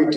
IT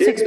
6.5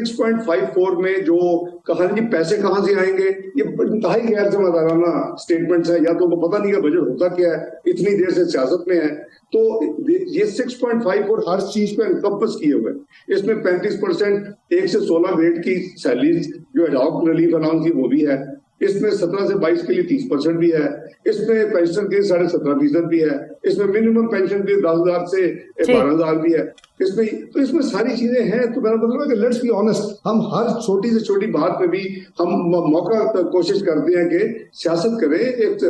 6.54 میں جو کہا جی پیسے کہاں سے آئیں گے، یہ انتہائی غیر ذمہ دارانہ سٹیٹمنٹس ہیں. یا تو وہ پتہ نہیں کہ بجٹ ہوتا کیا ہے، اتنی دیر سے سیاست میں ہے. تو یہ 6.54 ہر چیز پہ انکمپس کیے ہوئے. اس میں 35% 1 سے 16 گریڈ کی سیلریز جو ایڈاک ریلیف اناؤنس کی وہ بھی ہے. اس میں 17 سے 22 کے لیے 30% بھی ہے. اس میں پینشن کے 17.5% بھی ہے. اس میں منیمم پینشن بھی 10,000 سے 12,000 بھی ہے. اس میں ساری چیزیں ہیں. تو میرا مطلب ہے کہ لیٹس بی آنےسٹ، ہم ہر چھوٹی سے چھوٹی بات پہ بھی ہم موقع کوشش کرتے ہیں کہ سیاست کریں. ایک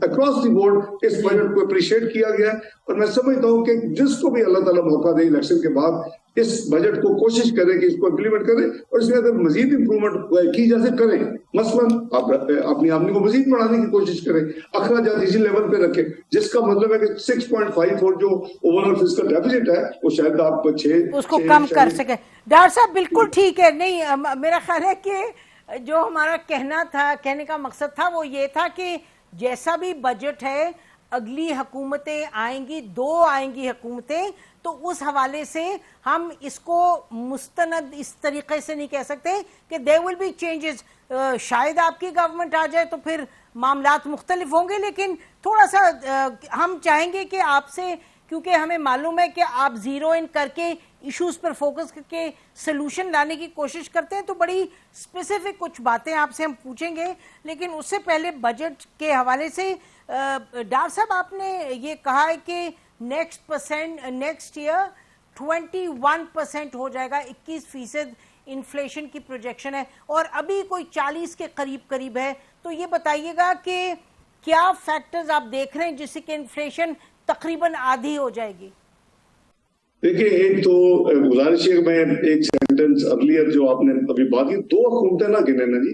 اکراس دی بورڈ اس بجٹ کو اپریشیٹ کیا گیا ہے، اور میں سمجھتا ہوں کہ جس کو بھی اللہ تعالیٰ موقع دے الیکشن کے بعد اس بجٹ کو کوشش کرے کہ اس کو امپلیمنٹ کریں، اور اس میں اگر مزید امپرومنٹ کی جیسے کریں. مثلاً اپنی آمدنی کو مزید بڑھانے کی کوشش کریں، اخراجات اسی لیول پہ رکھیں، جس کا مطلب ہے کہ 6.54 جو اوور آل فسکل ڈیفیسٹ ہے وہ شاید آپ 6 اس کو کم کر سکیں. ڈاکٹر صاحب بالکل ٹھیک ہے. نہیں، میرا خیال ہے کہ جو ہمارا کہنا تھا، کہنے کا مقصد تھا وہ یہ تھا کہ جیسا بھی بجٹ ہے، اگلی حکومتیں آئیں گی، 2 آئیں گی حکومتیں، تو اس حوالے سے ہم اس کو مستند اس طریقے سے نہیں کہہ سکتے کہ there will be changes. شاید آپ کی گورنمنٹ آ جائے تو پھر معاملات مختلف ہوں گے، لیکن تھوڑا سا ہم چاہیں گے کہ آپ سے، کیونکہ ہمیں معلوم ہے کہ آپ زیرو ان کر کے ایشوز پر فوکس کر کے سلوشن لانے کی کوشش کرتے ہیں، تو بڑی اسپیسیفک کچھ باتیں آپ سے ہم پوچھیں گے. لیکن اس سے پہلے بجٹ کے حوالے سے ڈاکٹر صاحب آپ نے یہ کہا ہے کہ نیکسٹ ایئر 21% ہو جائے گا، 21% انفلیشن کی پروجیکشن ہے، اور ابھی کوئی 40 کے قریب ہے. تو یہ بتائیے گا کہ کیا فیکٹرز آپ دیکھ رہے ہیں جس سے کہ انفلیشن تقریباً آدھی ہو جائے گی؟ دیکھیں، ایک تو گزارش ہے، میں ایک سینٹنس ارلیئر جو آپ نے ابھی بات کی، 2 حکومتیں نہ گنے نا جی،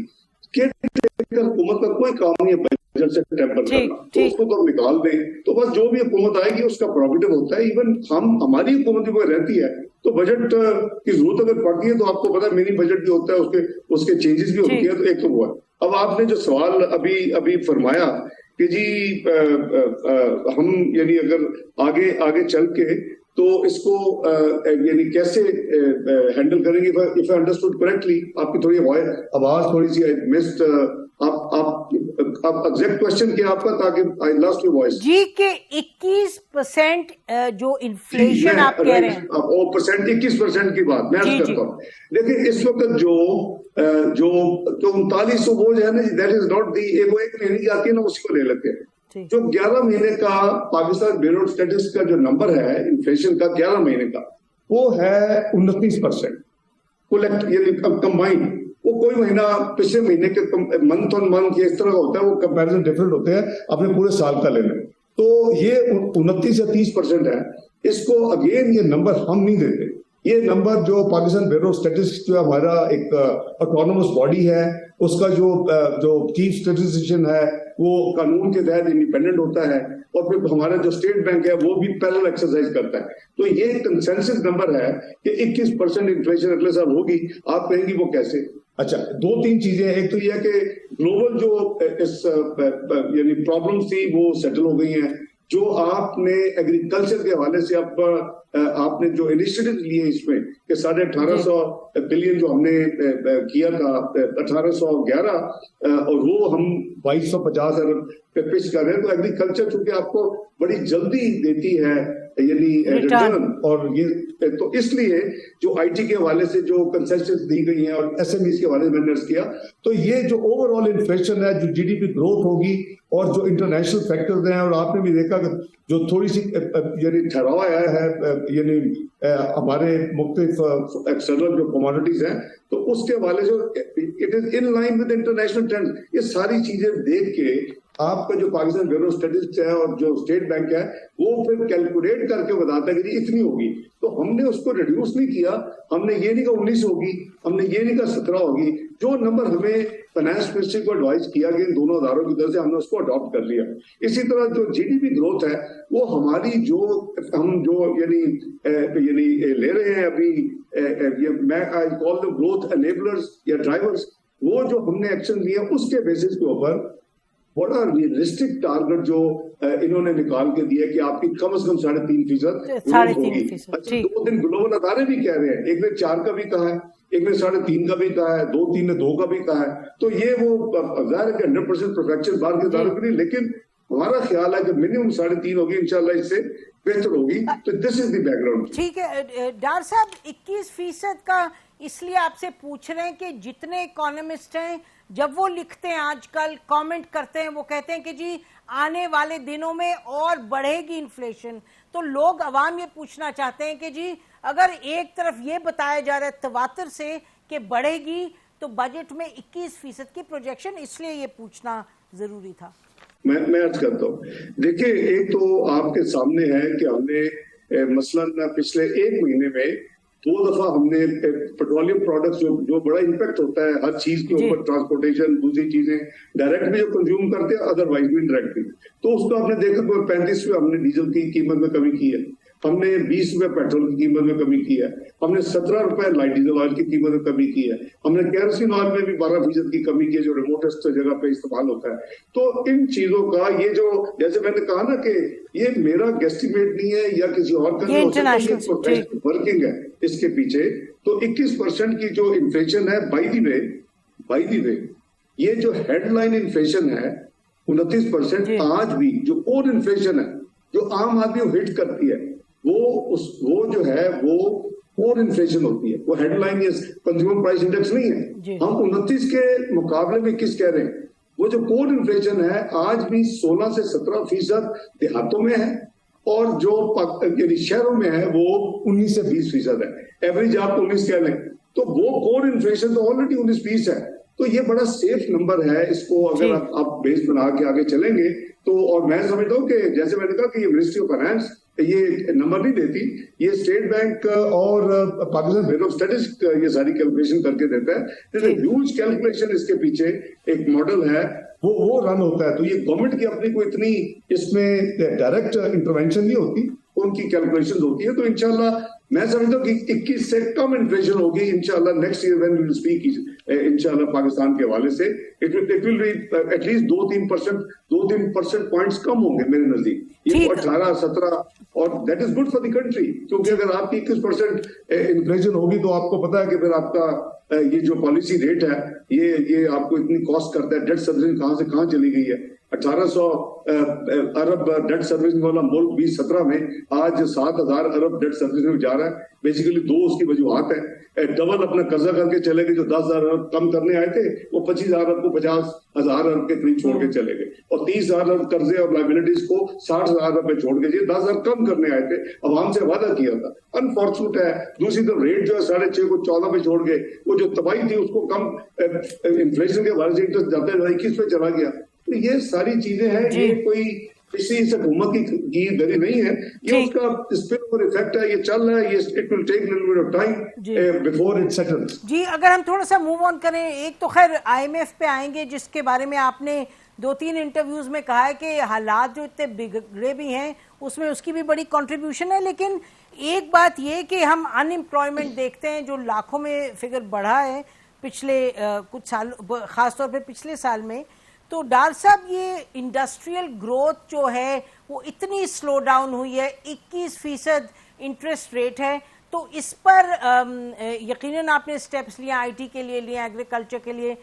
حکومت کا کوئی کام نہیں ہے بجٹ سے ٹیمپر کرنا، تو اس کو تو نکال دیں. تو بس جو بھی حکومت آئے گی اس کا پروفیٹو ہوتا ہے. ایون ہماری حکومت بھی رہتی ہے تو بجٹ کی ضرورت اگر پڑتی ہے تو آپ کو پتا منی بجٹ بھی ہوتا ہے، اس کے چینجز بھی ہوتی ہے. تو ایک تو وہ ہے. اب آپ نے جو سوال ابھی فرمایا کہ جی ہم یعنی اگر آگے چل کے تو اس کو یعنی کیسے ہینڈل کریں گے. if I understood correctly، آپ کی تھوڑی آواز تھوڑی سی مسڈ. آپ ایگزیکٹ کوشچن کیا آپ کا، تاکہ I lost your voice. جی کہ 21% جو انفلیشن آپ کہہ رہے ہیں، 21% کی بات میں عرض کرتا ہوں. لیکن اس وقت جو 3900 بوجھ ہے نا جی، دیٹ از ناٹ دی، وہ ایک مہینے کی آتی ہے نا، اسی کو لے لیتے ہیں. جو 11 مہینے کا پاکستان بیورو آف اسٹیٹسٹکس کا جو نمبر ہے انفلیشن کا 11 مہینے کا، وہ ہے 29%. یعنی کمبائنڈ وہ کوئی مہینہ پچھلے مہینے کے منتھ آن منتھ اس طرح کا ہوتا ہے، وہ کمپیریزن ڈفرنٹ ہوتے ہیں اپنے پورے سال کا لینے. تو یہ 29 یا 30% ہے. اس کو اگین یہ نمبر ہم نہیں دیتے. یہ نمبر جو پاکستان بیورو آف اسٹیٹسٹکس جو ہمارا ایک اٹونومس باڈی ہے، اس کا جو چیف اسٹیٹسٹیشین ہے وہ قانون کے تحت انڈیپینڈنٹ ہوتا ہے، اور پھر ہمارا جو اسٹیٹ بینک ہے وہ بھی پیرل ایکسرسائز کرتا ہے. تو یہ کنسنسس نمبر ہے کہ 21% انفلیشن اگلے سال ہوگی. آپ کہیں گی وہ کیسے؟ اچھا، 2-3 چیزیں. ایک تو یہ ہے کہ گلوبل جو اس یعنی پرابلمس تھی وہ سیٹل ہو گئی ہیں. جو آپ نے ایگریکلچر کے حوالے سے آپ نے جو انیشیٹو لیے اس میں کہ 1850 بلین جو ہم نے کیا تھا 1811، اور وہ ہم 2250 ارب پہ پچ کر رہے ہیں. تو ایگریکلچر چونکہ آپ کو بڑی جلدی دیتی ہے یعنی ریٹرن، اور یہ تو اس لیے جو آئی ٹی کے حوالے سے جو کنسیشنز دی گئی ہیں اور ایس ایم ایز کے حوالے سے میں نے عرض کیا، تو یہ جو اوور آل انفلیشن ہے، جو جی ڈی پی گروتھ ہوگی، اور جو انٹرنیشنل فیکٹرز ہیں، اور آپ نے بھی دیکھا کہ جو تھوڑی سی یعنی ٹھہراؤ آیا ہے یعنی ہمارے مختلف ایکسٹرنل جو کموڈیٹیز ہیں، تو اس کے حوالے سے it is in line with international trend. یہ ساری چیزیں دیکھ کے آپ کا جو پاکستان بیورو اسٹیٹسٹکس ہے اور جو اسٹیٹ بینک ہے وہ پھر کیلکولیٹ کر کے بتاتا ہے کہ اتنی ہوگی. تو ہم نے اس کو ریڈیوس نہیں کیا. ہم نے یہ نہیں کہا 19 ہوگی، ہم نے یہ نہیں کہا 17 ہوگی. جو نمبر ہمیں فائنانس منسٹری کو ایڈوائز کیا گیا ان دونوں اداروں کی طرف سے، ہم نے اس کو اڈاپٹ کر لیا. اسی طرح جو جی ڈی پی گروتھ ہے وہ ہماری ہم یعنی لے رہے ہیں ابھی، میں آئی کال them گروتھ انیبلرز یا ڈرائیورز، وہ جو ہم نے ایکشن لیے اس کے بیسس کے اوپر بڑا ریئلسٹک ٹارگٹ جو انہوں نے نکال کے دیا کہ آپ کی کم از کم 3.5% ہوگی. اچھا، 2 دن گلوبل ادارے بھی کہہ رہے ہیں، ایک نے 4 کا بھی کہا ہے. ایک نے 3.5 کا بھی کہا ہے, 2-3 نے 2 کا بھی کہا ہے. تو یہ وہ ظاہر ہے کہ 100% پروفیکچر باہر کے اداروں کی نہیں, لیکن ہمارا خیال ہے کہ منیمم 3.5 ہوگی, انشاءاللہ اس سے بہتر ہوگی. تو دس از دی بیک گراؤنڈ. ٹھیک ہے ڈار صاحب, 21% کا اس لیے آپ سے پوچھ رہے ہیں کہ جتنے اکانومسٹ ہیں جب وہ لکھتے ہیں آج کل کامنٹ کرتے ہیں, وہ کہتے ہیں کہ جی آنے والے دنوں میں اور بڑھے گی انفلیشن. تو لوگ عوام یہ پوچھنا چاہتے ہیں کہ جی اگر ایک طرف یہ بتایا جا رہا ہے تواتر سے کہ بڑھے گی, تو بجٹ میں 21% کی پروجیکشن, اس لیے یہ پوچھنا ضروری تھا. میں عرض کرتا ہوں, دیکھیں ایک تو آپ کے سامنے ہے کہ ہم نے مثلاً پچھلے 1 مہینے میں 2 دفعہ ہم نے پیٹرولیم پروڈکٹس جو بڑا امپیکٹ ہوتا ہے ہر چیز کے اوپر, ٹرانسپورٹیشن, دوسری چیزیں ڈائریکٹ بھی جو کنزیوم کرتے ہیں, ادر وائز بھی انڈائریکٹ بھی, تو اس کو ہم نے دیکھا 35 روپے ہم نے ڈیزل کی قیمت میں کمی کی ہے, ہم نے 20 روپے پیٹرول کی قیمت میں کمی کی ہے, ہم نے 17 روپے لائٹ ڈیزل آئل کی قیمت میں کمی کی ہے, ہم نے کیروسین آئل میں بھی 12% کی کمی کی ہے جو ریموٹسٹ جگہ پہ استعمال ہوتا ہے. تو ان چیزوں کا یہ جو, جیسے میں نے کہا نا کہ یہ میرا گیسٹیمیٹ نہیں ہے یا کسی اور کا نہیں, ورکنگ ہے اس کے پیچھے. تو 21% کی جو انفلیشن ہے, بائی دی وے یہ جو ہیڈ لائن انفلیشن ہے 29%, آج بھی جو کور انفلیشن ہے جو عام آدمی کو ہٹ کرتی ہے وہ جو ہے وہ کور انفلیشن ہوتی ہے, وہ headline consumer price index نہیں ہے. ہم 29 کے مقابلے میں کس کہہ رہے ہیں, وہ جو کور انفلیشن ہے آج بھی 16 سے 17% دیہاتوں میں ہے, اور جو یعنی شہروں میں ہے وہ 19 سے 20% ہے. ایوریج آپ 19 کہہ لیں تو وہ کور انفلیشن تو آلریڈی 19-20 ہے. تو یہ بڑا سیف نمبر ہے, اس کو اگر آپ بیس بنا کے آگے چلیں گے تو. اور میں سمجھتا ہوں کہ جیسے میں نے کہا کہ یہ منسٹری آف فائنانس یہ نمبر نہیں دیتی, یہ اسٹیٹ بینک اور پاکستان بیورو آف اسٹیٹسٹکس یہ ساری کیلکولیشن کر کے دیتا ہے. ہیوج کیلکولیشن اس کے پیچھے ایک ماڈل ہے وہ رن ہوتا ہے. تو یہ گورنمنٹ کی اپنی کوئی اتنی اس میں ڈائریکٹ انٹروینشن نہیں ہوتی, ان کی کیلکولیشن ہوتی ہے. تو انشاءاللہ میں سمجھتا ہوں کہ 21 سے کم انفلیشن ہوگی انشاءاللہ next year when we will speak انشاءاللہ پاکستان کے حوالے سے. It will be at least 2-3% points کم ہوں گے میرے نزدیک. یہ 18-17 اور that is good for the country, کیونکہ اگر آپ کی 21% انفلیشن ہوگی تو آپ کو پتا ہے کہ پھر آپ کا یہ جو پالیسی ریٹ ہے یہ آپ کو اتنی کاسٹ کرتا ہے. ڈیٹ سروسنگ کہاں سے کہاں چلی گئی ہے. 1800 ارب ڈیٹ سروسنگ والا ملک 2017 میں آج 7000 ارب ڈیٹ سروسنگ میں جا رہا ہے. بیسیکلی 2 اس کی وجوہات ہیں. ڈبل اپنا قرضہ کر کے چلے گئے, جو 10,000 ارب کم کرنے آئے تھے وہ 25,000 ارب کو 50,000 ارب کے قریب چھوڑ کے چلے گئے, اور 30,000 ارب قرضے اور لائبلٹیز کو 60,000 ارب پہ چھوڑ کے 10,000 کم کرنے آئے تھے, عوام سے وعدہ کیا تھا. انفارچونیٹ ہے دوسری طرف ریٹ جو ہے 6.5 کو 14 پہ چھوڑ گئے, وہ جو تباہی تھی اس کو کم انفلیشن کے حوالے سے انٹرسٹ جاتا ہے 21 پہ چلا گیا. تو یہ ساری چیزیں ہیں, یہ کوئی کسی سے حکومت کی دری نہیں ہے, یہ اس کا اسپل اوور ایفیکٹ ہے, یہ چل رہا ہے, یہ it will take little bit of time before it settles. جی اگر ہم تھوڑا سا موو آن کریں, ایک تو خیر IMF پہ آئیں گے جس کے بارے میں آپ نے 2-3 انٹرویوز میں کہا ہے کہ حالات جو اتنے بگڑے بھی ہیں اس میں اس کی بھی بڑی کنٹریبیوشن ہے. لیکن ایک بات یہ کہ ہم ان امپلائمنٹ دیکھتے ہیں جو لاکھوں میں فگر بڑھا ہے پچھلے کچھ سال, خاص طور پہ پچھلے سال میں. تو ڈار صاحب یہ انڈسٹریل گروتھ جو ہے وہ اتنی سلو ڈاؤن ہوئی ہے, 21% انٹرسٹ ریٹ ہے, تو اس پر یقیناً آپ نے سٹیپس لیے, IT کے لیے لیے, ایگریکلچر کے لیے,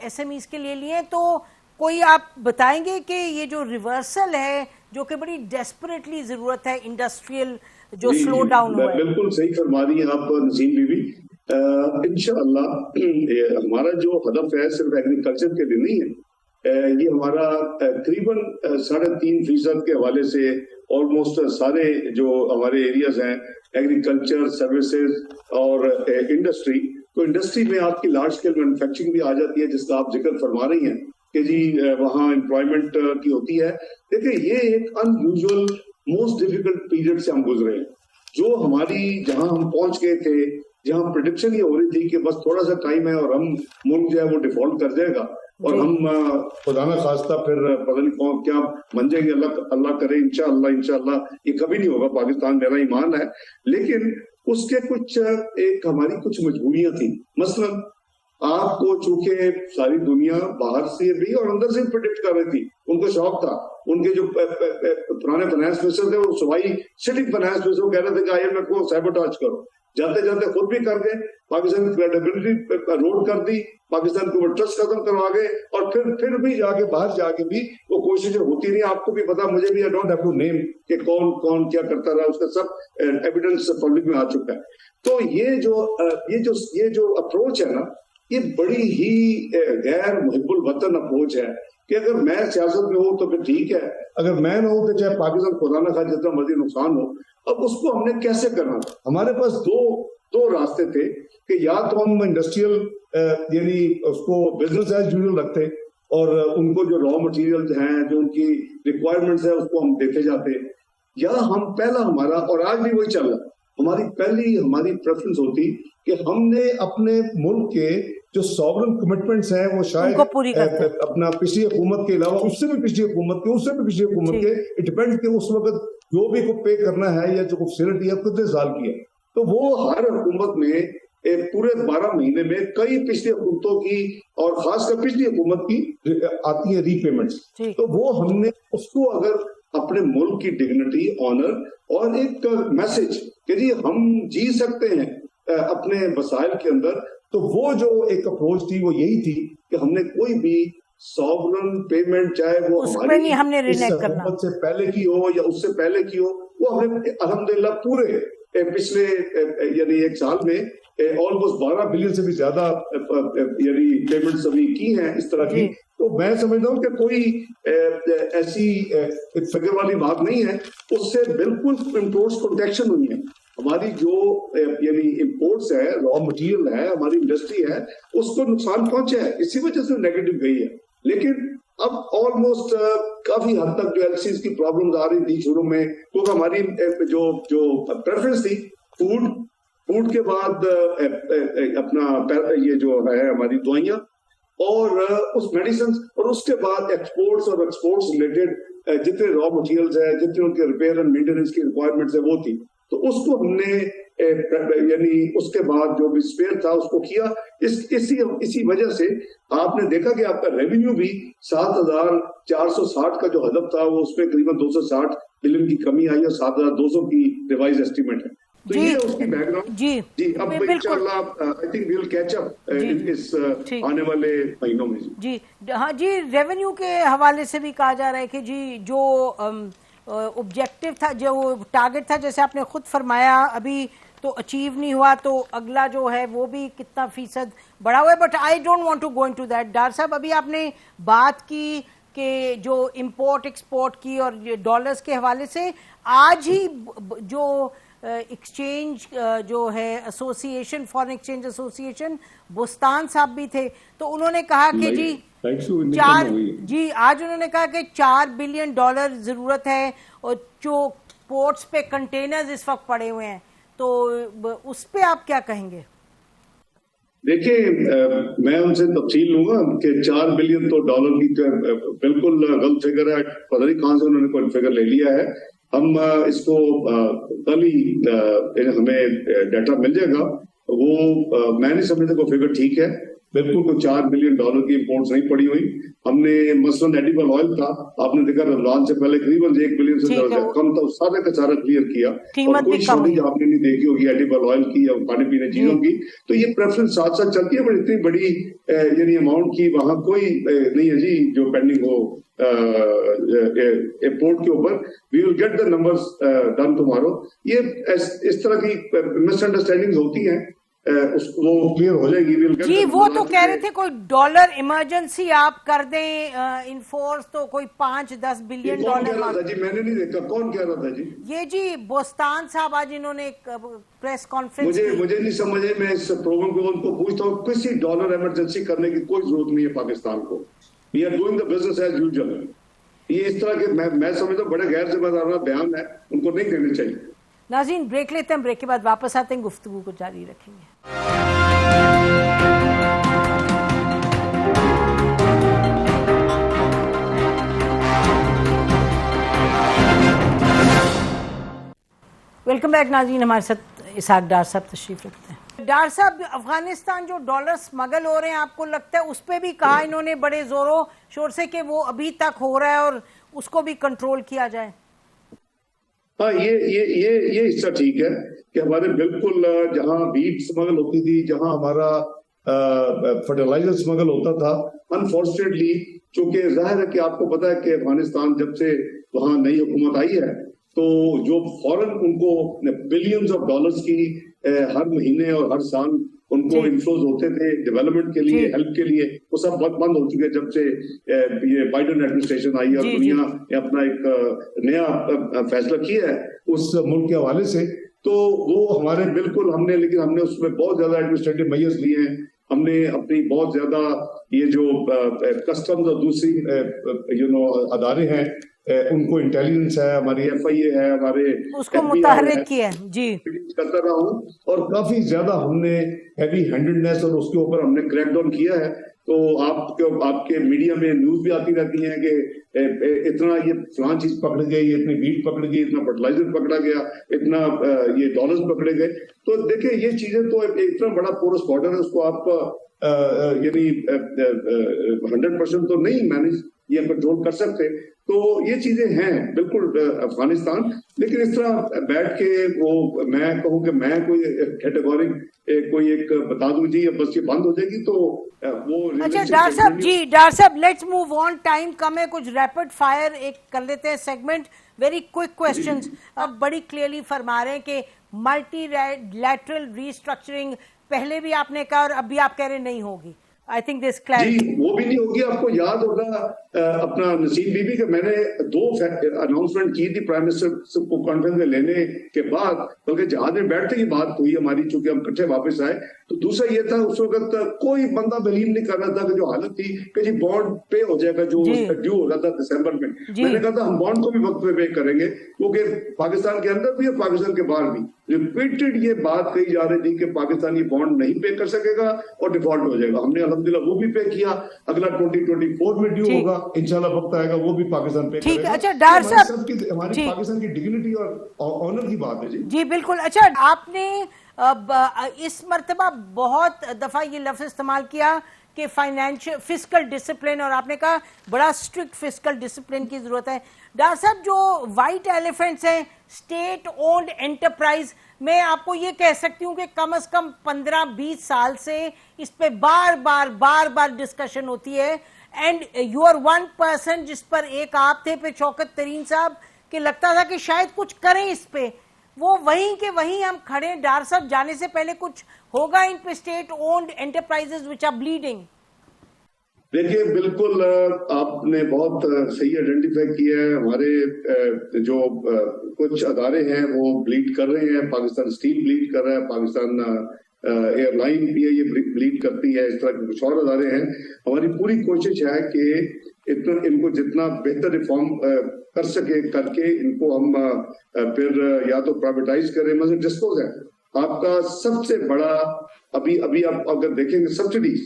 SMEs کے لیے لیے, تو کوئی آپ بتائیں گے کہ یہ جو ریورسل ہے جو کہ بڑی ڈیسپریٹلی ضرورت ہے انڈسٹریل جو سلو ڈاؤن ہوا ہے. بالکل صحیح فرما رہی ہیں آپ نسیم بی بی. انشاءاللہ ہمارا جو ہدف ہے صرف ایگریکلچر کے لیے نہیں ہے, یہ ہمارا تقریباً 3.5% کے حوالے سے آلموسٹ سارے جو ہمارے ایریاز ہیں ایگریکلچر, سروسز اور انڈسٹری. تو انڈسٹری میں آپ کی لارج اسکیل مینوفیکچرنگ بھی آ جاتی ہے جس کا آپ ذکر فرما رہی ہیں کہ جی وہاں امپلائمنٹ کی ہوتی ہے. دیکھیں یہ ایک ان یوزول موسٹ ڈیفیکلٹ پیریڈ سے ہم گزرے ہیں, جو ہماری جہاں ہم پہنچ گئے تھے, جہاں پریڈکشن یہ ہو رہی تھی کہ بس تھوڑا سا ٹائم ہے اور ہم ملک جو ہے وہ ڈیفالٹ کر جائے گا اور ہم خدا نہ خواستہ پھر پتہ نہیں کیا بن جائیں گے. اللہ کرے انشاءاللہ یہ کبھی نہیں ہوگا پاکستان, میرا ایمان ہے. لیکن اس کے کچھ ایک ہماری کچھ مجبوریاں تھیں. مثلا آپ کو چونکہ ساری دنیا باہر سے بھی اور اندر سے پریڈکٹ کر رہی تھی, ان کو شوق تھا, ان کے جو پرانے فائنانس منسٹر تھے وہ صوبائی سٹنگ فائنانس منسٹر کہہ رہے تھے کہ IMF کو سیبوٹاج کرو. جاتے جاتے خود بھی کر گئے, پاکستان کی کریڈیبلٹی روڈ کر دی, پاکستان کے اوپر ٹرسٹ ختم کروا گئے, اور پھر بھی جا کے باہر جا کے بھی وہ کوششیں ہوتی نہیں. آپ کو بھی پتا, مجھے بھی, I don't have to name کہ کون کیا کرتا رہا, اس کا سب ایویڈنس پبلک میں آ چکا ہے. تو یہ جو اپروچ ہے نا, یہ بڑی ہی غیر محب الوطن اپروچ ہے کہ اگر میں سیاست میں ہوں تو پھر ٹھیک ہے, اگر میں نہ ہوں تو چاہے پاکستان خدا نہ خواہ جتنا مرضی نقصان ہو. اب اس کو ہم نے کیسے کرنا تھا؟ ہمارے پاس دو راستے تھے کہ یا تو ہم انڈسٹریل یعنی اس کو بزنس ایز یوزل رکھتے اور ان کو جو را مٹیریل ہیں, جو ان کی ریکوائرمنٹس ہیں, اس کو ہم دیتے جاتے, یا ہم پہلا ہمارا, اور آج بھی وہی چل رہا, ہماری پریفرنس ہوتی کہ ہم نے اپنے ملک کے جو سوورن کمٹمنٹس ہیں وہ شاید اپنا پچھلی حکومت کے علاوہ اس سے بھی پچھلی حکومت کے, اس سے بھی پچھلی حکومت کے, اٹ ڈیپینڈ کہ اس وقت جو بھی کو پے کرنا ہے یا جو فیسلٹی ہے کتنے سال کی ہے. تو وہ ہر حکومت میں پورے 12 مہینے میں کئی پچھلی حکومتوں کی اور خاص کر پچھلی حکومت کی آتی ہے ری پیمنٹس. تو وہ ہم نے اس کو اگر اپنے ملک کی ڈگنیٹی, آنر اور ایک میسج کہ جی ہم جی سکتے ہیں اپنے وسائل کے اندر, تو وہ جو ایک اپروچ تھی وہ یہی تھی کہ ہم نے کوئی بھی سوورن پیمنٹ چاہے وہ ہماری اس حکومت سے پہلے کی ہو یا اس سے پہلے کی ہو, وہ ہم نے الحمدللہ پورے پچھلے یعنی ایک سال میں آلموسٹ 12 بلین سے بھی زیادہ یعنی پیمنٹس ابھی کی ہیں اس طرح کی. تو میں سمجھتا ہوں کہ کوئی ایسی فگر والی بات نہیں ہے, اس سے بالکل امپورٹس پروٹیکشن ہوئی ہے. ہماری جو یعنی امپورٹس ہے, را مٹیریل ہے, ہماری انڈسٹری ہے, اس کو نقصان پہنچا ہے, اسی وجہ سے نیگیٹو گئی ہے. لیکن اب آلموسٹ کافی حد تک جو ایل سیز کی پرابلمز آ رہی تھی شروع میں, کیونکہ ہماری جو پریفرنس تھی فوڈ کے بعد اپنا یہ جو ہے ہماری دوائیاں اور اس میڈیسنز, اور اس کے بعد ایکسپورٹس اور ایکسپورٹس ریلیٹڈ جتنے را مٹیریلز ہیں, جتنے ان کے ریپیئر اینڈ مینٹیننس کی ریکوائرمنٹس ہیں وہ تھی. تو اس کو ہم نے یعنی اس کے بعد جو بھی اسپیئر تھا اس کو کیا. اسی وجہ سے آپ نے دیکھا کہ آپ کا ریونیو بھی 7,460 کا جو ہدف تھا وہ اس میں قریباً 260 بلین کی کمی آئی ہے, 7,200 کی ریوائز ایسٹیمیٹ ہے. تو یہ اس کی بیک گراؤنڈ. جی اب انشاءاللہ I think we will catch up اس آنے والے مہینوں میں. جی ہاں جی, ریونیو کے حوالے سے بھی کہا جا رہا ہے کہ جی جو آبجیکٹو تھا, جو ٹارگٹ تھا, جیسے آپ نے خود فرمایا ابھی تو اچیو نہیں ہوا, تو اگلا جو ہے وہ بھی کتنا فیصد بڑھا ہوا ہے. But I don't want to go into that. Dar صاحب ابھی آپ نے بات کی کہ جو امپورٹ ایکسپورٹ کی اور ڈالرز کے حوالے سے, آج ہی جو ایکسچینج جو ہے ایسوسیشن, فارن ایکسچینج ایسوسیشن, بستان صاحب بھی تھے, تو انہوں نے کہا کہ آج انہوں نے کہا کہ $4 بلین ضرورت ہے, اور جو پورٹس پہ کنٹینرز اس وقت پڑے ہوئے ہیں, تو اس پہ آپ کیا کہیں گے؟ دیکھیں میں ان سے تفصیل لوں گا کہ $4 بلین تو ڈالر کی بالکل غلط فگر ہے, پتہ نہیں کہاں سے انہوں نے کوئی فگر لے لیا ہے. ہم اس کو کل ہی ہمیں ڈیٹا مل جائے گا. وہ میں نہیں سمجھتا کوئی فگر ٹھیک ہے, بالکل کوئی $4 بلین کی امپورٹس نہیں پڑی ہوئی. ہم نے مثلاً ایڈیبل آئل تھا, آپ نے دیکھا رمضان سے پہلے قریباً 1 بلین سے کم تھا, اس سارے کا سارا کلیئر کیا, اور کوئی شارٹیج آپ نے نہیں دیکھی ہوگی ایڈیبل آئل کی یا کھانے پینے چیزوں کی. تو یہ پریفرنس ساتھ ساتھ چلتی ہے, پر اتنی بڑی یعنی اماؤنٹ کی وہاں کوئی نہیں ہے جی جو پینڈنگ ہو امپورٹ کے اوپر. We will get the numbers done tomorrow. یہ اس طرح کی مس انڈرسٹینڈنگ ہوتی ہیں, وہ کلیئر ہو جائے گی. جی وہ تو کہہ رہے تھے کوئی ڈالر ایمرجنسی آپ کر دیں انفورس, تو کوئی $5-10 بلین. جی میں نے نہیں دیکھا, کون کہہ رہا تھا جی؟ یہ جی بوستان صاحب آج انہوں نے پریس کانفرنس. مجھے نہیں سمجھے, میں اس پروگرام کو ان کو پوچھتا ہوں, کسی ڈالر ایمرجنسی کرنے کی کوئی ضرورت نہیں ہے پاکستان کو. We are doing the business as usual. یہ اس طرح کے میں سمجھتا ہوں بڑے غیر ذمہ دارانہ بیان ہے, ان کو نہیں دینے چاہیے. ناظرین بریک لیتے ہیں, بریک کے بعد واپس آتے ہیں, گفتگو کو جاری رکھیں گے. ویلکم بیک ناظرین, ہمارے ساتھ اسحاق ڈار صاحب تشریف رکھتے ہیں. ڈار صاحب, افغانستان جو ڈالر سمگل ہو رہے ہیں, آپ کو لگتا ہے اس پہ بھی کہا انہوں نے بڑے زور و شور سے کہ وہ ابھی تک ہو رہا ہے اور اس کو بھی کنٹرول کیا جائے؟ ہاں یہ حصہ ٹھیک ہے کہ ہمارے بالکل جہاں ویٹ اسمگل ہوتی تھی، جہاں ہمارا فرٹیلائزر اسمگل ہوتا تھا، انفارچونیٹلی چونکہ ظاہر ہے کہ آپ کو پتا ہے کہ افغانستان جب سے وہاں نئی حکومت آئی ہے تو جو فوراً ان کو بلینز آف ڈالرز کی ہر مہینے اور ہر سال ان کو انفلوز ہوتے تھے ڈیولپمنٹ کے لیے، ہیلپ کے لیے، وہ سب بہت بند ہو چکے جب سے یہ بائیڈن ایڈمنسٹریشن آئی اور دنیا نے اپنا ایک نیا فیصلہ کیا ہے اس ملک کے حوالے سے. تو وہ ہمارے بالکل لیکن ہم نے اس میں بہت زیادہ ایڈمنسٹریٹو میئرز لیے ہیں. ہم نے اپنی بہت زیادہ یہ جو کسٹمز اور دوسری ادارے ہیں ان کو انٹیلیجنس ہے، ہماری ایف آئی اے ہے، ہمارے اس کو متحرک کیا ہے جی کرتا رہا ہوں، اور کافی زیادہ ہم نے ہیوی ہینڈڈنیس اور اس کے اوپر ہم نے کریک ڈاؤن کیا ہے. تو آپ کے میڈیا میں نیوز بھی آتی رہتی ہیں کہ اتنا یہ فلان چیز پکڑ گئی، اتنی ویٹ پکڑ گئی، اتنا فرٹیلائزر پکڑا گیا، اتنا یہ ڈالرز پکڑے گئے. تو دیکھیں یہ چیزیں تو اتنا بڑا پورس بارڈر ہے، اس کو آپ یعنی 100% تو نہیں مینج یا کنٹرول کر سکتے. تو یہ چیزیں ہیں بالکل افغانستان، لیکن اس طرح بیٹھ کے وہ میں کہوں کہ میں کوئی کیٹیگورک کوئی ایک بتا دوں جی بس یہ بند ہو جائے گی تو وہ. اچھا ڈاکٹر صاحب لیٹس موو آن، ٹائم کم ہے، کچھ ریپڈ فائر ایک کر لیتے ہیں سیگمنٹ، ویری کوئک کوسچنز. اب بڑی کلیئرلی فرما رہے ہیں کہ ملٹی لیٹرل ری اسٹرکچرنگ پہلے بھی آپ نے کہا اور اب بھی آپ کہہ رہے نہیں ہوگی. I think there's clarity. جی وہ بھی نہیں ہوگی. آپ کو یاد ہوگا اپنا نسیم بی بی کہ میں نے 2 اناؤنسمنٹ کی تھی پرائم منسٹر کو کانفرنس میں لینے کے بعد، بلکہ جہاز میں بیٹھتے ہی بات ہوئی ہماری، چونکہ ہم کٹھے واپس آئے. تو دوسرا یہ تھا اس وقت کوئی بندہ بلیو نہیں کر رہا تھا کہ جو حالت تھی کہ جی بانڈ پے ہو جائے گا جو ڈیو ہو رہا تھا دسمبر میں. میں نے کہا تھا ہم بانڈ کو بھی وقت پہ پے کریں گے، کیونکہ پاکستان کے اندر بھی اور پاکستان کے باہر بھی ریپیٹڈ یہ بات کہی جا رہی تھی کہ پاکستان یہ بانڈ نہیں پے کر سکے گا اور ڈیفالٹ ہو جائے گا. ہم نے الحمدللہ وہ بھی پے کیا. اگلا 2024 میں ڈیو ہوگا انشاءاللہ وقت آئے گا وہ بھی پاکستان پے کرے گا. اچھا ڈاکٹر صاحب ہماری پاکستان کی ڈگنیٹی اور آنر کی بات ہے. جی بالکل. اچھا آپ نے اس مرتبہ بہت دفعہ یہ لفظ استعمال کیا کہ فائنینشل فسکل ڈسپلن، اور آپ نے کہا بڑا اسٹرکٹ فسکل ڈسپلن کی ضرورت ہے. ڈاکٹر صاحب جو وائٹ ایلیفنٹس ہیں اسٹیٹ اونڈ انٹرپرائز، میں آپ کو یہ کہہ سکتی ہوں کہ کم از کم 15-20 سال سے اس پہ بار بار ڈسکشن ہوتی ہے. And you are one person جس پر ایک آپ تھے، پھر شوکت ترین صاحب، کہ لگتا تھا کہ شاید کچھ کریں اس پہ. وہ وہیں کے وہیں ہم کھڑے ہیں. ڈاکٹر صاحب جانے سے پہلے کچھ ہوگا ان پہ state owned enterprises which are bleeding? دیکھیے بالکل آپ نے بہت صحیح آئیڈینٹیفائی کیا ہے. ہمارے جو کچھ ادارے ہیں وہ بلیڈ کر رہے ہیں. پاکستان اسٹیل بلیڈ کر رہا ہے، پاکستان ایئر لائن بھی ہے یہ بلیڈ کرتی ہے، اس طرح کے کچھ اور ادارے ہیں. ہماری پوری کوشش ہے کہ ان کو جتنا بہتر ریفارم کر سکے کر کے ان کو ہم پھر یا تو پرائیویٹائز کریں. مثلا ڈسپوز ہے آپ کا سب سے بڑا، ابھی آپ اگر دیکھیں گے سبسڈیز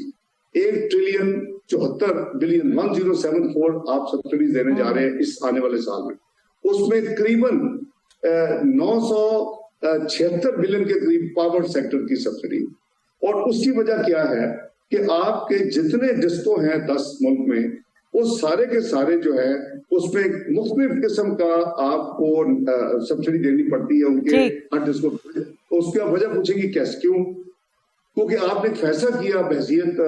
1 ٹریلین 74 بلین 1074 آپ سبسڈیز دینے جا رہے ہیں اس آنے والے سال میں. اس میں قریباً 976 بلین کے قریب پاور سیکٹر کی سبسڈی. اور اس کی وجہ کیا ہے کہ آپ کے جتنے ڈسکو ہیں 10 ملک میں، وہ سارے کے سارے جو ہے اس میں مختلف قسم کا آپ کو سبسڈی دینی پڑتی ہے ان کے ہر ڈسکو. اس کی وجہ پوچھیں گی کیسے، کیوں؟ کیونکہ آپ نے فیصلہ کیا بحیثیت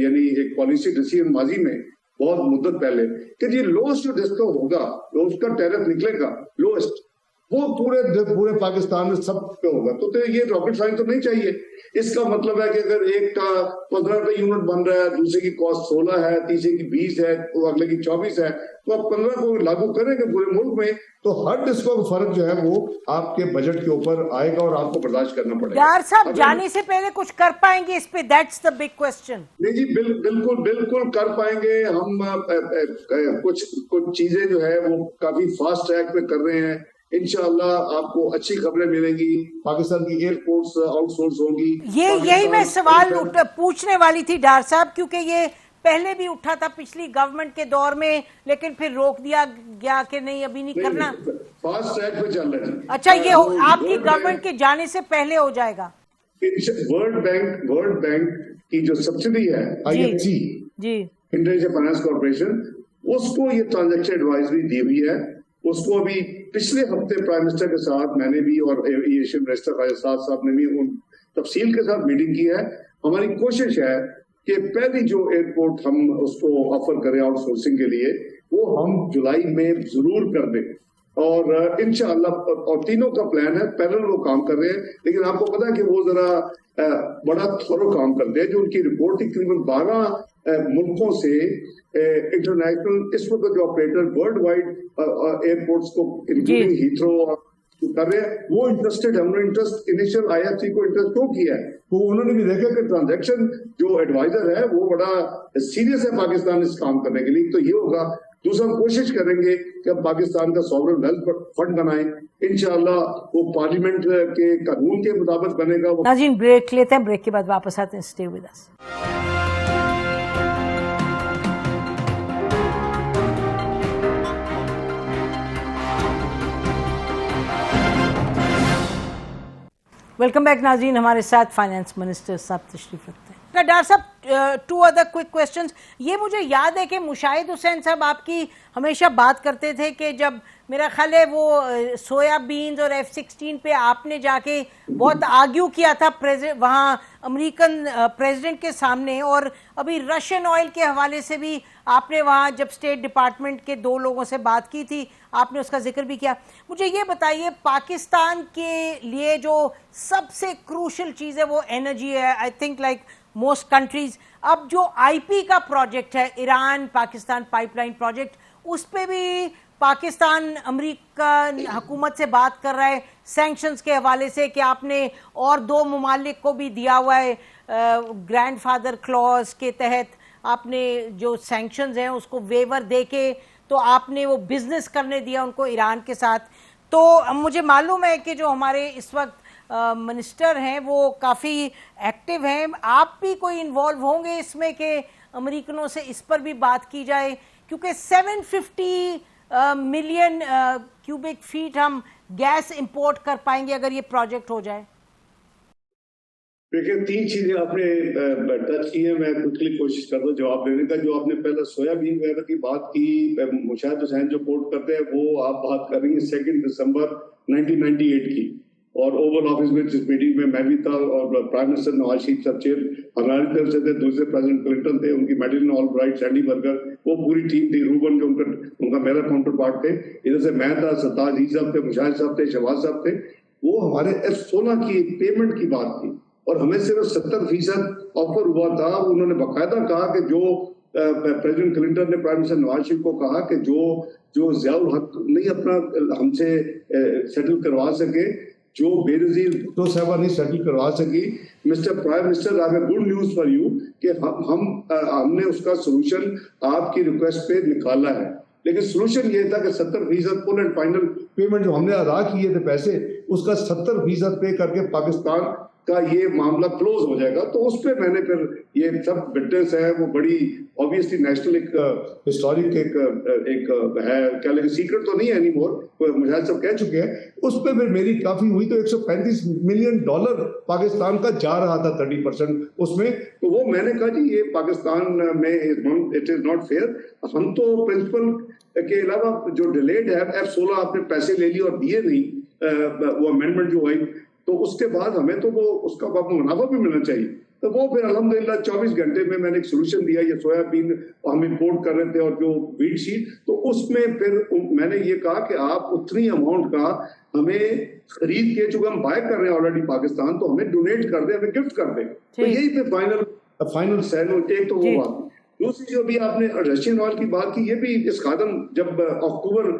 یعنی ایک پالیسی ڈیسیژن ماضی میں بہت مدت پہلے کہ جی لوسٹ جو ڈسکو ہوگا اس کا ٹیرف نکلے گا لوسٹ، وہ پورے پاکستان میں سب پہ ہوگا. تو یہ راکٹ سائنس تو نہیں چاہیے. اس کا مطلب ہے کہ اگر ایک کا 15 روپے یونٹ بن رہا ہے، دوسرے کی کاسٹ 16 ہے، تیسرے کی 20 ہے، تو اگلے کی 24 ہے، تو آپ 15 کو لاگو کریں گے پورے ملک میں تو ہر ڈسکو کا فرق جو ہے وہ آپ کے بجٹ کے اوپر آئے گا اور آپ کو برداشت کرنا پڑے گا. یار صاحب جانے سے پہلے کچھ کر پائیں گے اس پہ؟ That's the big question. نہیں جی بالکل کر پائیں گے. ہم کچھ چیزیں جو ہے وہ کافی فاسٹ ٹریک پہ کر رہے ہیں. انشاءاللہ آپ کو اچھی خبریں ملیں گی. پاکستان کی ایئر فورس آؤٹ سورس ہوگی. یہی میں سوال پوچھنے والی تھی ڈاکٹر صاحب، کیونکہ یہ پہلے بھی اٹھا تھا پچھلی گورنمنٹ کے دور میں، لیکن پھر روک دیا گیا کہ نہیں ابھی نہیں کرنا. فاسٹ ٹریک پہ چل رہا ہے. اچھا یہ آپ کی گورنمنٹ کے جانے سے پہلے ہو جائے گا. ورلڈ بینک کی جو سبسڈی ہے IFC انٹرنیشنل فائنانس کارپوریشن، اس کو یہ ٹرانزیکشن ایڈوائزری دی ہوئی ہے. اس کو ابھی پچھلے ہفتے پرائم منسٹر کے ساتھ میں نے بھی اور ایشین منسٹر خواجہ صاحب نے بھی ان تفصیل کے ساتھ میٹنگ کی ہے. ہماری کوشش ہے کہ پہلی جو ایئرپورٹ ہم اس کو آفر کریں آؤٹ سورسنگ کے لیے وہ ہم جولائی میں ضرور کر دیں, اور انشاءاللہ اور تینوں کا پلان ہے, پیرل وہ کام کر رہے ہیں. لیکن آپ کو پتا ہے کہ وہ ذرا بڑا تھورو کام کرتے ہیں. جو ان کی رپورٹ تقریباً 12 ملکوں سے انٹرنیشنل اس وقت جو آپریٹر ورلڈ وائڈ ایئرپورٹس کو انکلوڈنگ ہیتھرو کر رہے ہیں, وہ انٹرسٹڈ ہے. انہوں نے interest initial I F C کو انٹرسٹ کیوں کیا ہے, وہ انہوں نے بھی دیکھا کہ ٹرانزیکشن جو ایڈوائزر ہے وہ بڑا سیریس ہے پاکستان اس کام کرنے کے لیے. تو یہ ہوگا. دوسرا ہم کوشش کریں گے کہ ہم پاکستان کا سوورن ویلتھ فنڈ بنائیں. انشاءاللہ وہ پارلیمنٹ کے قانون کے مطابق بنے گا. ناظرین بریک لیتے ہیں, بریک کے بعد واپس آتے ہیں. Stay with us. Welcome back ناظرین, ہمارے ساتھ فائنانس منسٹر صاحب تشریف رکھتے ہیں. ڈاکٹر صاحب 2 other quick questions. یہ مجھے یاد ہے کہ مشاہد حسین صاحب آپ کی ہمیشہ بات کرتے تھے کہ جب میرا خیال ہے وہ سویا بینز اور F-16 پہ آپ نے جا کے بہت آرگیو کیا تھا وہاں امریکن پریزیڈنٹ کے سامنے, اور ابھی رشین آئل کے حوالے سے بھی آپ نے وہاں جب اسٹیٹ ڈپارٹمنٹ کے 2 لوگوں سے بات کی تھی آپ نے اس کا ذکر بھی کیا. مجھے یہ بتائیے پاکستان کے لیے جو سب سے کروشل چیز ہے وہ انرجی ہے. I think like most countries. اب جو آئی پی کا پروجیکٹ ہے Iran Pakistan pipeline project, اس پہ بھی پاکستان امریکہ حکومت سے بات کر رہا ہے سینکشنز کے حوالے سے کہ آپ نے اور 2 ممالک کو بھی دیا ہوا ہے گرینڈ فادر کلوز کے تحت آپ نے جو سینکشنز ہیں اس کو ویور دے کے تو آپ نے وہ بزنس کرنے دیا ان کو ایران کے ساتھ. تو مجھے معلوم ہے کہ جو ہمارے اس وقت منسٹر ہیں وہ کافی ایکٹیو ہیں. آپ بھی کوئی انوالو ہوں گے اس میں کہ امریکنوں سے اس پر بھی بات کی جائے, کیونکہ 750 ملین کیوبک فیٹ ہم گیس امپورٹ کر پائیں گے اگر یہ پروجیکٹ ہو جائے. دیکھیں 3 چیزیں آپ نے ٹچ کی ہیں, میں کوئکلی کوشش کرتا ہوں جواب دینے کا. جو آپ نے پہلے سویا بین وغیرہ کی بات کی, مشاہد حسین جو کوٹ کرتے ہیں وہ آپ بات کر رہی ہیں 2 دسمبر 1998 کی, اور اوول آفس میں جس میٹنگ میں میں بھی تھا اور پرائم منسٹر نواز شریف صاحب چیئر ہماری طرف سے تھے, دوسرے پریزیڈنٹ کلنٹن تھے, ان کی میڈلن آل برائٹ, سینڈی برگر, وہ پوری ٹیم تھی. روبن جو ان کا میرا کاؤنٹر پارٹ تھے, ادھر سے میں تھا, سرتاج عزیز صاحب تھے, مشاہد صاحب تھے, شہباز صاحب تھے. وہ ہمارے F-16 کی پیمنٹ کی بات تھی اور ہمیں صرف 70% آفر ہوا تھا. انہوں نے باقاعدہ کہا کہ جو پریزیڈنٹ کلنٹن نے پرائم منسٹر نواز شریف کو کہا کہ جو ضیاء الحق نہیں اپنا ہم سے سیٹل کروا سکے, جو بے نظیر تو صاحبہ نہیں سیٹل کروا سکی, mister prime minister I have good news for you کہ ہم نے اس کا سولوشن آپ کی ریکویسٹ پہ نکالا ہے. لیکن سولوشن یہ تھا کہ 70% فل اینڈ فائنل پیمنٹ جو ہم نے ادا کیے تھے پیسے, اس کا 70% پے کر کے پاکستان کا یہ معاملہ کلوز ہو جائے گا. تو اس پہ میں نے پھر یہ سب وٹنس ہے, وہ بڑی obviously نیشنل ایک ہسٹورک ایک ہے, کیا لگے سیکرٹ تو نہیں ہے اینی مور, مجاہد صاحب کہہ چکے ہیں. اس پہ پھر میری کافی ہوئی تو $135 ملین پاکستان کا جا رہا تھا 30% اس میں. تو وہ میں نے کہا جی یہ پاکستان میں اٹ از ناٹ فیئر. ہم تو پرنسپل کے علاوہ جو ڈیلیڈ ہے F-16 آپ نے پیسے لے لی اور دیے نہیں, وہ امینڈمنٹ جو آئی, تو اس کے بعد ہمیں تو وہ اس کا منافع بھی ملنا چاہیے. تو وہ پھر الحمدللہ 24 گھنٹے میں نے ایک سولوشن دیا. یہ سویا بین ہم امپورٹ کر رہے تھے اور جو ویٹ شیٹ, تو اس میں پھر میں نے یہ کہا کہ آپ اتنی اماؤنٹ کا ہمیں خرید کے, چونکہ ہم بائی کر رہے ہیں آلریڈی پاکستان, تو ہمیں ڈونیٹ کر دیں, ہمیں گفٹ کر دیں. تو یہی پہ فائنل سین ہوتے. ایک تو وہ بات. دوسری جو بھی آپ نے رشین آئل کی بات کی, یہ بھی اس خادم جب اکتوبر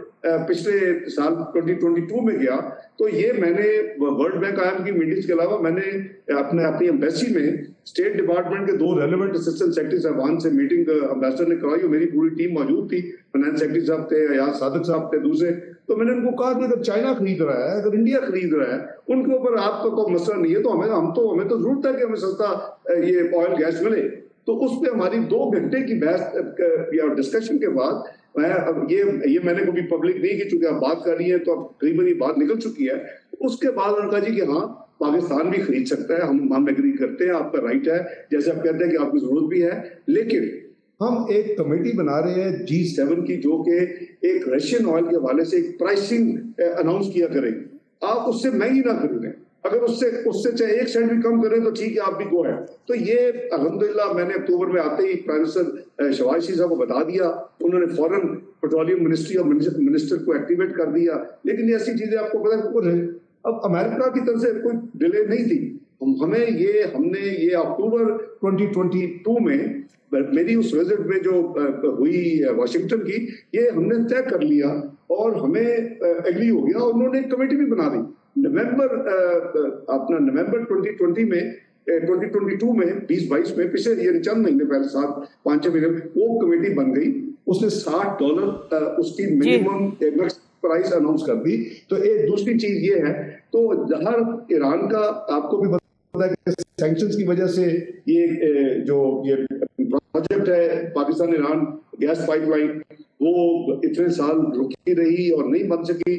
پچھلے سال 2022 میں گیا, تو یہ میں نے ورلڈ بینک IM کی میٹنگز کے علاوہ میں نے اپنی ایمبیسی میں اسٹیٹ ڈپارٹمنٹ کے 2 ریلیونٹ اسسٹنٹ سیکرٹری صاحبان سے میٹنگ امبیسڈر نے کروائی, اور میری پوری ٹیم موجود تھی. فائنانس سیکرٹری صاحب تھے, ایاز صادق صاحب تھے دوسرے. تو میں نے ان کو کہا کہ اگر چائنا خرید رہا ہے, اگر انڈیا خرید رہا ہے, ان کے اوپر آپ کا کوئی مسئلہ نہیں ہے, تو ہمیں تو ضرورت ہے کہ ہمیں سستا یہ آئل گیس ملے. تو اس پہ ہماری 2 گھنٹے کی بحث یا ڈسکشن کے بعد یہ میں نے کبھی پبلک نہیں کی, چونکہ آپ بات کر رہی ہیں تو اب قریباً یہ بات نکل چکی ہے. اس کے بعد انہوں نے کہا جی کہ ہاں پاکستان بھی خرید سکتا ہے, ہم ایگری کرتے ہیں, آپ کا رائٹ ہے, جیسے آپ کہتے ہیں کہ آپ کی ضرورت بھی ہے, لیکن ہم ایک کمیٹی بنا رہے ہیں G7 کی، جو کہ ایک رشین آئل کے حوالے سے ایک پرائسنگ اناؤنس کیا کرے گی. آپ اس سے مہنگی نہ خریدیں، اگر اس سے چاہے 1 سینٹ بھی کم کریں تو ٹھیک ہے، آپ بھی گو ہے. تو یہ الحمدللہ میں نے اکتوبر میں آتے ہی پرائم منسٹر شہباز شریف صاحب کو بتا دیا، انہوں نے فوراً پیٹرولیم منسٹری اور منسٹر کو ایکٹیویٹ کر دیا. لیکن یہ ایسی چیزیں آپ کو پتہ ہے، اب امریکہ کی طرف سے کوئی ڈیلے نہیں تھی. ہم نے یہ اکتوبر 2022 میں میری اس وزٹ میں جو ہوئی واشنگٹن کی، یہ ہم نے طے کر لیا اور ہمیں ایگری ہو گیا، اور انہوں نے ایک کمیٹی بھی بنا دی. نومبر 2020 میں 2022 میں 2022 میں پچھلے یہ چند مہینے پہلے 7-5 مہینے وہ کمیٹی بن گئی. اس نے $60 اس کی منیمم پرائز اناؤنس کر دی. تو ایک دوسری چیز یہ ہے، تو ہر ایران کا آپ کو بھی پتا ہے کہ سینکشنز کی وجہ سے یہ جو یہ پروجیکٹ ہے Pakistan Iran gas pipeline, وہ اتنے سال رکی رہی اور نہیں بن سکی.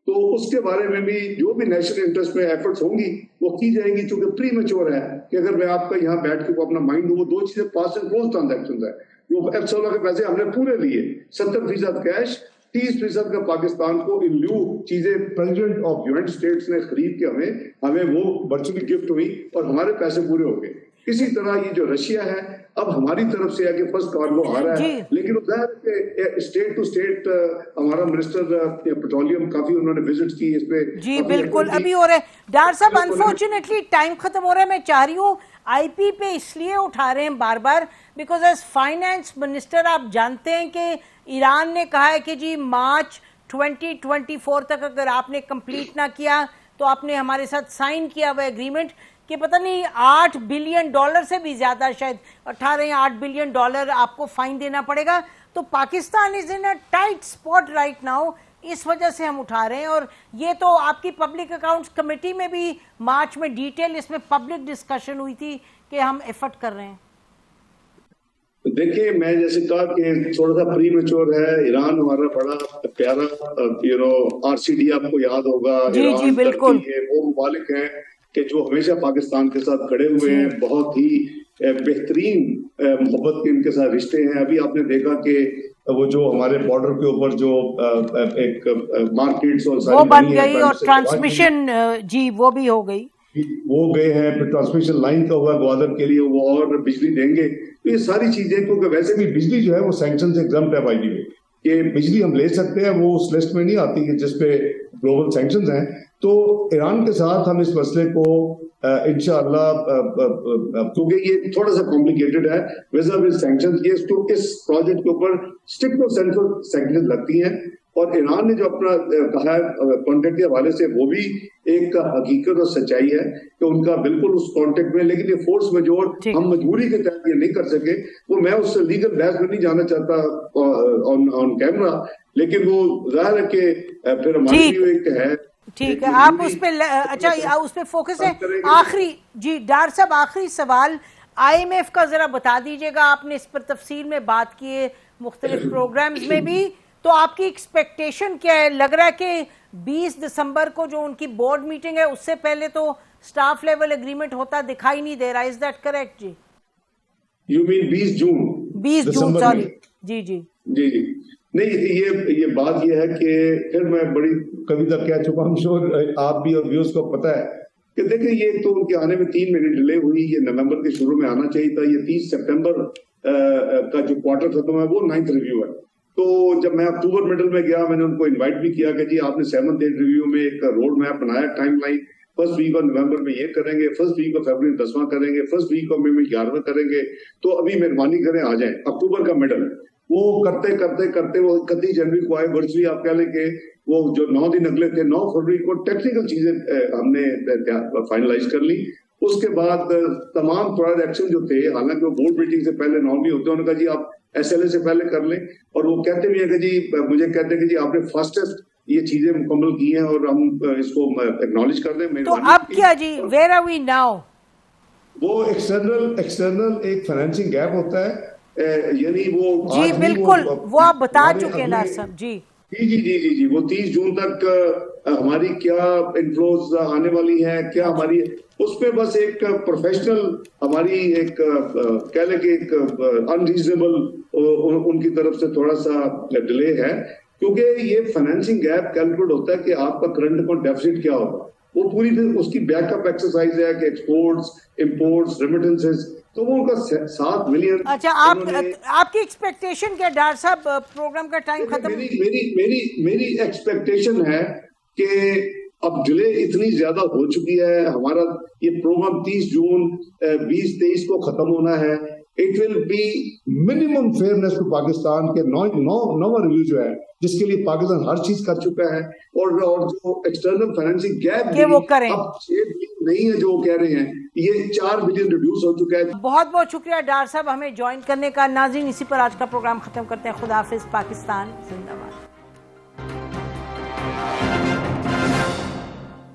تو اس کے بارے میں بھی جو بھی نیشنل انٹرسٹ میں ایفرٹس ہوں گی وہ کی جائیں گی، چونکہ پری میچور ہے کہ اگر میں آپ کا یہاں بیٹھ کے اپنا مائنڈ دوں، وہ 2 چیزیں پاس اینڈ کلوز ٹرانزیکشن ہے. جو ایپسولا کے پیسے ہم نے پورے لیے، 70% کیش، 30% کا پاکستان کو ان لیو چیزیں پریزیڈنٹ آف یونائٹڈ اسٹیٹس نے خرید کے ہمیں وہ ورچولی گفٹ ہوئی اور ہمارے پیسے پورے ہو گئے. اسی طرح یہ جو رشیا ہے اب ہماری طرف سے ہے کہ فرسٹ کارگو آ رہا ہے، لیکن اسٹیٹ ٹو اسٹیٹ ہمارا منسٹر پیٹرولیم کافی انہوں نے وزٹ کی اس پہ. جی بالکل ابھی ہو رہا ہے ڈار صاحب. انفارچونیٹلی ٹائم ختم ہو رہا ہے. میں چاہ رہی ہوں آئی پی پہ اس لیے اٹھا رہے ہیں بار بار بیکاز ایز فائنانس منسٹر آپ جانتے ہیں کہ ایران نے کہا ہے کہ جی مارچ 2024 تک اگر آپ نے کمپلیٹ نہ کیا تو آپ نے ہمارے ساتھ سائن کیا ہوا ایگریمنٹ کہ پتہ نہیں $8 بلین سے بھی زیادہ، شاید 18 یا $8 بلین آپ کو فائن دینا پڑے گا. تو پاکستان از ان a tight spot right now, اس وجہ سے ہم اٹھا رہے ہیں. اور یہ تو آپ کی پبلک اکاؤنٹس کمیٹی میں بھی مارچ میں ڈیٹیل اس میں پبلک ڈسکشن ہوئی تھی کہ ہم ایفرٹ کر رہے ہیں. دیکھیں میں جیسے کہا کہ تھوڑا سا پری میچور ہے. ایران ہمارا بڑا پیارا RCD آپ کو یاد ہوگا. جی بالکل وہ ممالک ہیں کہ جو ہمیشہ پاکستان کے ساتھ کھڑے ہوئے ہیں، بہت ہی بہترین محبت کے ان کے ساتھ رشتے ہیں. ابھی آپ نے دیکھا کہ وہ جو ہمارے بارڈر کے اوپر جو ایک مارکیٹس اور وہ بن گئی اور ٹرانسمیشن جی وہ بھی ہو گئی، وہ گئے ہیں. پھر ٹرانسمیشن لائن کا ہوا گوادر کے لیے، وہ اور بجلی دیں گے. تو یہ ساری چیزیں، کیونکہ ویسے بھی بجلی جو ہے وہ سینکشن سے ایگزمپٹ ہے بائی دی وے، کہ بجلی ہم لے سکتے ہیں، وہ اس لسٹ میں نہیں آتی کہ جس پہ گلوبل سینکشنز ہیں. تو ایران کے ساتھ ہم اس مسئلے کو انشاءاللہ، کیونکہ یہ تھوڑا سا کمپلیکیٹڈ ہے ویزا وز سینکشنز، یہ اس پروجیکٹ کے اوپر اسٹرکٹ اور سینٹرل سینکشنز لگتی ہیں. اور ایران نے جو اپنا کہا ہے کانٹیکٹ کے حوالے سے، وہ بھی ایک حقیقت اور سچائی ہے کہ ان کا بالکل اس کانٹیکٹ میں، لیکن یہ فورس میجور ہم مجبوری کے تحت یہ نہیں کر سکے. وہ میں اس سے لیگل بحث میں نہیں جانا چاہتا آن کیمرہ، لیکن وہ ظاہر ہے کہ پھر ہماری بھی ایک ہے. ٹھیک ہے آپ اس پہ اچھا اس پہ فوکس ہے. آخری جی ڈار صاحب آخری سوال IMF کا ذرا بتا دیجئے گا. آپ نے اس پر تفصیل میں بات کی ہے مختلف پروگرامز میں بھی، تو آپ کی ایکسپیکٹیشن کیا ہے؟ لگ رہا ہے کہ 20 دسمبر کو جو ان کی بورڈ میٹنگ ہے اس سے پہلے تو سٹاف لیول اگریمنٹ ہوتا دکھائی نہیں دے رہا. Is that correct? جی یو مین 20 جون سوری جی جی جی جی نہیں، یہ بات یہ ہے کہ پھر میں بڑی کبھی تک کہہ چکا ہوں، شور آپ بھی اور ویوز کو پتہ ہے کہ دیکھیں یہ تو ان کے آنے میں 3 مہینے ڈیلے ہوئی. یہ نومبر کے شروع میں آنا چاہیے تھا. یہ 30 سپٹمبر کا جو کوارٹر ختم ہے وہ 9th ریویو ہے. تو جب میں اکتوبر مڈل میں گیا، میں نے ان کو انوائٹ بھی کیا کہ جی آپ نے 7th 8th ریویو میں ایک روڈ میپ بنایا، time line, first week of November میں یہ کریں گے، فرسٹ ویک آف فیبرری 10واں کریں گے، فرسٹ ویک آف مئی میں 11واں کریں گے. تو ابھی مہربانی کریں آ جائیں. اکتوبر کا مڈل وہ کرتے کرتے وہ 31 جنوری کو آئے. ورچولی آپ کہہ لیں کہ وہ جو 9 دن اگلے تھے، 9 فروری کو ٹیکنیکل چیزیں ہم نے فائنلائز کر لی. اس کے بعد تمام ٹرانزیکشن جو تھے، حالانکہ وہ بورڈ میٹنگ سے پہلے نارملی ہوتے ہیں، انہوں نے کہا جی آپ SLA سے پہلے کر لیں. اور وہ کہتے بھی ہیں کہ جی مجھے کہتے ہیں کہ جی آپ نے فاسٹسٹ یہ چیزیں مکمل کی ہیں اور ہم اس کو ایکنالج کر دیں. تو اب کیا جی ویئر آر وی ناؤ؟ وہ ایکسٹرنل ایک فائنینسنگ گیپ ہوتا ہے، یعنی وہ جی بالکل وہ آپ بتا چکے ہیں ڈاکٹر صاحب. جی جی وہ 30 جون تک ہماری کیا انفلوز آنے والی ہیں، کیا ہماری اس پہ بس ایک پروفیشنل ہماری ایک کہہ لیں کہ ایک انریزنیبل ان کی طرف سے تھوڑا سا ڈیلے ہے، کیونکہ یہ فائنینسنگ گیپ کیلکولیٹ ہوتا ہے کہ آپ کا کرنٹ اکاؤنٹ ڈیفیسٹ کیا ہوگا، وہ پوری اس کی بیک اپ ایکسرسائز ہے کہ ایکسپورٹس، امپورٹس، ریمیٹنسز، تو وہ ان کا 7 ملین. اچھا، آپ کی ایکسپیکٹیشن کیا ڈار صاحب؟ پروگرام کا ٹائم ختم. میری ایکسپیکٹیشن ہے کہ اب ڈیلے اتنی زیادہ ہو چکی ہے، ہمارا یہ پروگرام 30 جون 2023 کو ختم ہونا ہے. It will be minimum fairness to Pakistan کے نواں ریویو جو ہے جس کے لیے پاکستان ہر چیز کر چکا ہے، اور جو ایکسٹرنل فائنینسنگ گیپ اب 6 بلین نہیں ہے جو وہ کہہ رہے ہیں، یہ 4 بلین ریڈیوس ہو چکا ہے. بہت بہت شکریہ ڈار صاحب ہمیں جوائن کرنے کا. ناظرین، اسی پر آج کا پروگرام ختم کرتے ہیں. خدا حافظ. پاکستان زندہ باد.